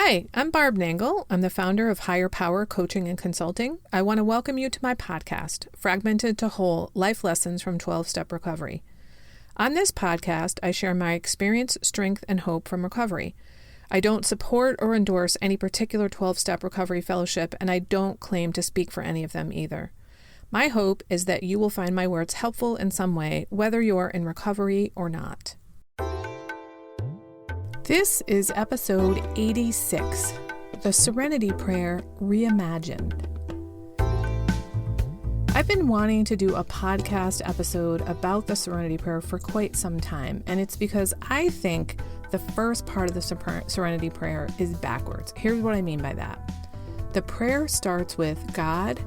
Hi, I'm Barb Nangle. I'm the founder of Higher Power Coaching and Consulting. I want to welcome you to my podcast, Fragmented to Whole: Life Lessons from 12-Step Recovery. On this podcast, I share my experience, strength, and hope from recovery. I don't support or endorse any particular 12-step recovery fellowship, and I don't claim to speak for any of them either. My hope is that you will find my words helpful in some way, whether you're in recovery or not. This is episode 86, the Serenity Prayer Reimagined. I've been wanting to do a podcast episode about the Serenity Prayer for quite some time, and it's because I think the first part of the Serenity Prayer is backwards. Here's what I mean by that. The prayer starts with, God,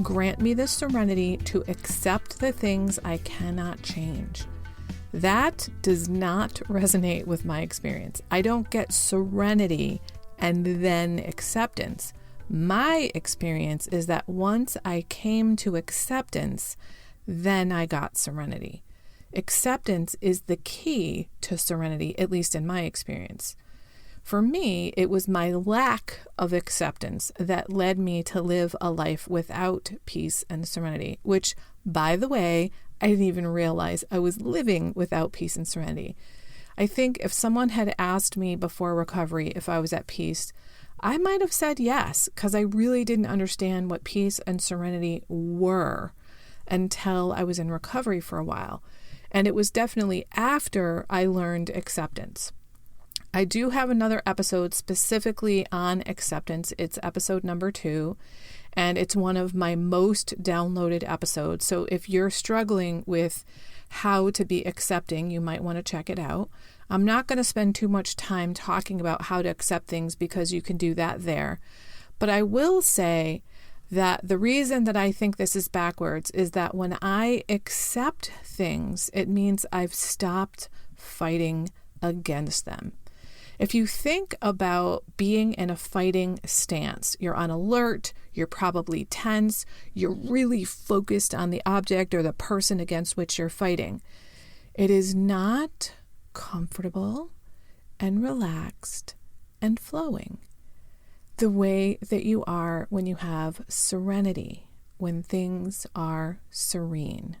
grant me the serenity to accept the things I cannot change. That does not resonate with my experience. I don't get serenity and then acceptance. My experience is that once I came to acceptance, then I got serenity. Acceptance is the key to serenity, at least in my experience. For me, it was my lack of acceptance that led me to live a life without peace and serenity, which, by the way, I didn't even realize I was living without peace and serenity. I think if someone had asked me before recovery if I was at peace, I might have said yes, because I really didn't understand what peace and serenity were until I was in recovery for a while. And it was definitely after I learned acceptance. I do have another episode specifically on acceptance. It's episode number 2, and it's one of my most downloaded episodes. So if you're struggling with how to be accepting, you might want to check it out. I'm not going to spend too much time talking about how to accept things because you can do that there. But I will say that the reason that I think this is backwards is that when I accept things, it means I've stopped fighting against them. If you think about being in a fighting stance, you're on alert, you're probably tense, you're really focused on the object or the person against which you're fighting. It is not comfortable and relaxed and flowing the way that you are when you have serenity, when things are serene.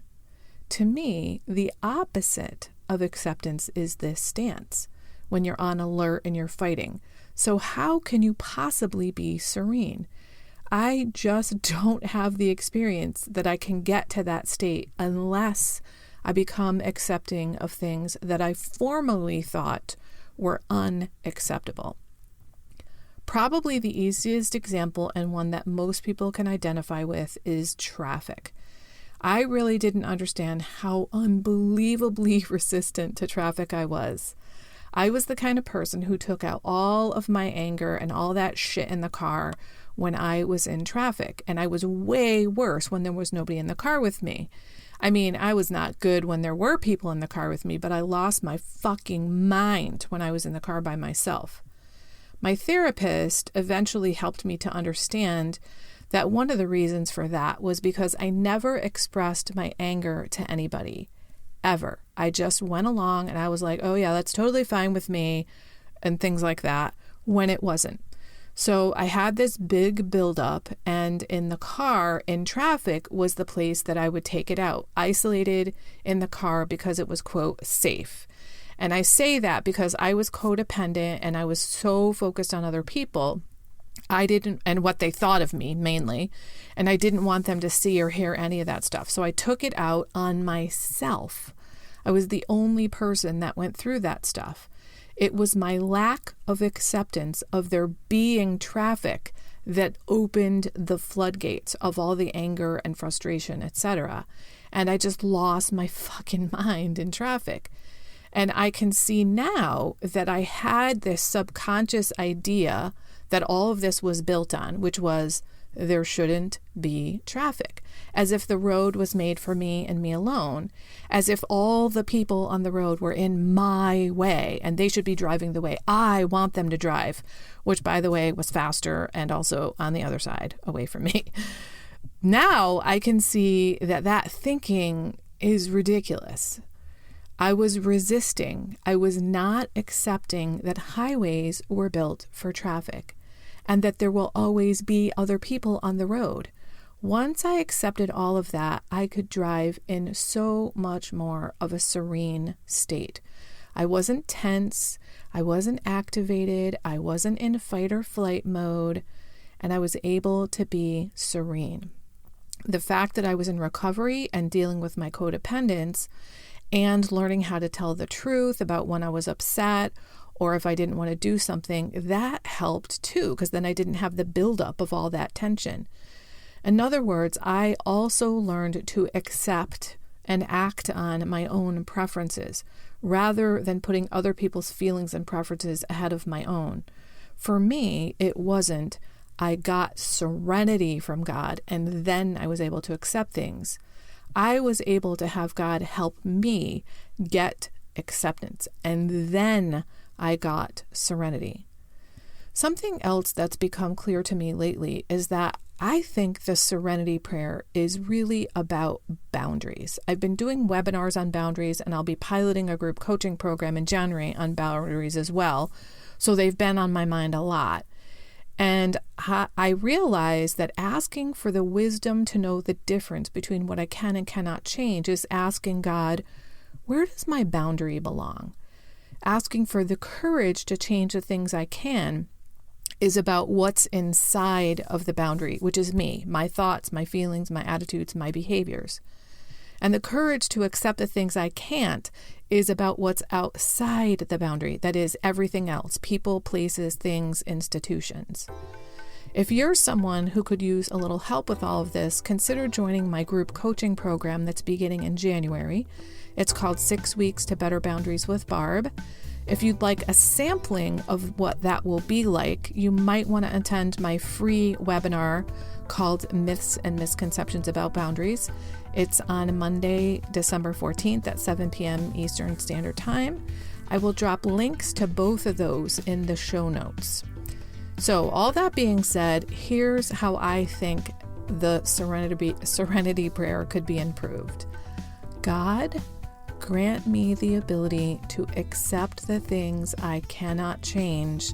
To me, the opposite of acceptance is this stance, when you're on alert and you're fighting. So how can you possibly be serene? I just don't have the experience that I can get to that state unless I become accepting of things that I formerly thought were unacceptable. Probably the easiest example, and one that most people can identify with, is traffic. I really didn't understand how unbelievably resistant to traffic I was. I was the kind of person who took out all of my anger and all that shit in the car when I was in traffic. And I was way worse when there was nobody in the car with me. I mean, I was not good when there were people in the car with me, but I lost my fucking mind when I was in the car by myself. My therapist eventually helped me to understand that one of the reasons for that was because I never expressed my anger to anybody. Ever. I just went along and I was like, oh yeah, that's totally fine with me and things like that, when it wasn't. So I had this big buildup, and in the car, in traffic, was the place that I would take it out, isolated in the car because it was, quote, safe. And I say that because I was codependent and I was so focused on other people. And what they thought of me mainly, and I didn't want them to see or hear any of that stuff. So I took it out on myself. I was the only person that went through that stuff. It was my lack of acceptance of there being traffic that opened the floodgates of all the anger and frustration, etc. And I just lost my fucking mind in traffic. And I can see now that I had this subconscious idea that all of this was built on, which was there shouldn't be traffic, as if the road was made for me and me alone, as if all the people on the road were in my way and they should be driving the way I want them to drive, which, by the way, was faster and also on the other side away from me. Now I can see that that thinking is ridiculous. I was resisting. I was not accepting that highways were built for traffic and that there will always be other people on the road. Once I accepted all of that, I could drive in so much more of a serene state. I wasn't tense. I wasn't activated. I wasn't in fight or flight mode, and I was able to be serene. The fact that I was in recovery and dealing with my codependence and learning how to tell the truth about when I was upset or if I didn't want to do something, that helped too, because then I didn't have the buildup of all that tension. In other words, I also learned to accept and act on my own preferences rather than putting other people's feelings and preferences ahead of my own. For me, it wasn't, I got serenity from God and then I was able to accept things. I was able to have God help me get acceptance, and then I got serenity. Something else that's become clear to me lately is that I think the Serenity Prayer is really about boundaries. I've been doing webinars on boundaries, and I'll be piloting a group coaching program in January on boundaries as well. So they've been on my mind a lot. And I realize that asking for the wisdom to know the difference between what I can and cannot change is asking God, where does my boundary belong? Asking for the courage to change the things I can is about what's inside of the boundary, which is me, my thoughts, my feelings, my attitudes, my behaviors. And the courage to accept the things I can't is about what's outside the boundary, that is everything else, people, places, things, institutions. If you're someone who could use a little help with all of this, consider joining my group coaching program that's beginning in January. It's called 6 Weeks to Better Boundaries with Barb. If you'd like a sampling of what that will be like, you might want to attend my free webinar called Myths and Misconceptions About Boundaries. It's on Monday, December 14th at 7 p.m. Eastern Standard Time. I will drop links to both of those in the show notes. So all that being said, here's how I think the Serenity Prayer could be improved. God, grant me the ability to accept the things I cannot change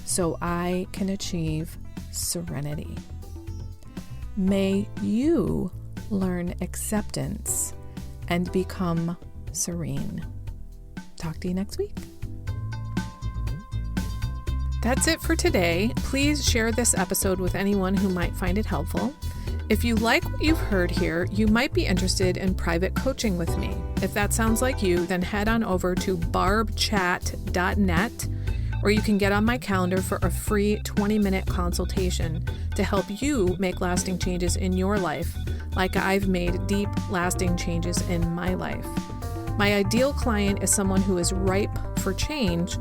so I can achieve serenity. May you learn acceptance and become serene. Talk to you next week. That's it for today. Please share this episode with anyone who might find it helpful. If you like what you've heard here, you might be interested in private coaching with me. If that sounds like you, then head on over to barbchat.net, or you can get on my calendar for a free 20-minute consultation to help you make lasting changes in your life, like I've made deep, lasting changes in my life. My ideal client is someone who is ripe for change,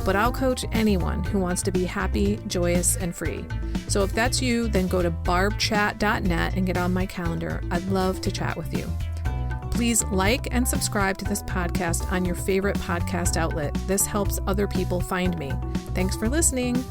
but I'll coach anyone who wants to be happy, joyous, and free. So if that's you, then go to barbchat.net and get on my calendar. I'd love to chat with you. Please like and subscribe to this podcast on your favorite podcast outlet. This helps other people find me. Thanks for listening.